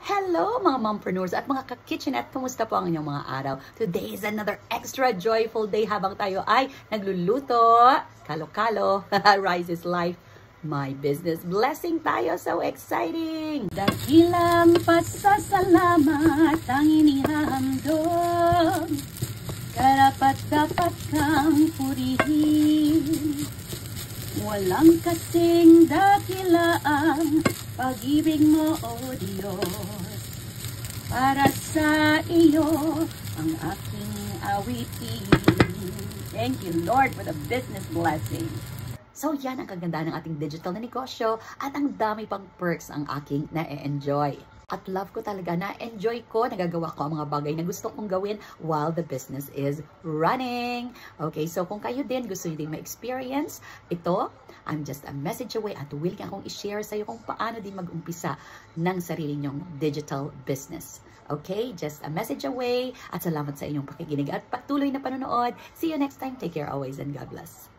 Hello mga mompreneurs at mga ka-kitchenette, kumusta po ang inyong mga araw? Today is another extra joyful day habang tayo ay nagluluto. Kalo-kalo, Rice is Life, my business blessing tayo. So exciting! Dakilang pasasalamat ang inihahandog, karapat-dapat kang purihin. Walang kasing dakilaang pag-ibig mo, O Diyos. Para sa iyo ang aking awitin. Thank you, Lord, for the business blessing. So yan ang kagandahan ng ating digital na negosyo at ang dami pang perks ang aking na-enjoy. At love ko talaga, na-enjoy ko, nagagawa ko ang mga bagay na gusto kong gawin while the business is running. Okay, so kung kayo din gusto nyo din ma-experience ito, I'm just a message away at willing akong i-share sa iyo kung paano din mag-umpisa ng sarili nyong digital business. Okay, just a message away at salamat sa inyong pakikinig at patuloy na panonood. See you next time. Take care always and God bless.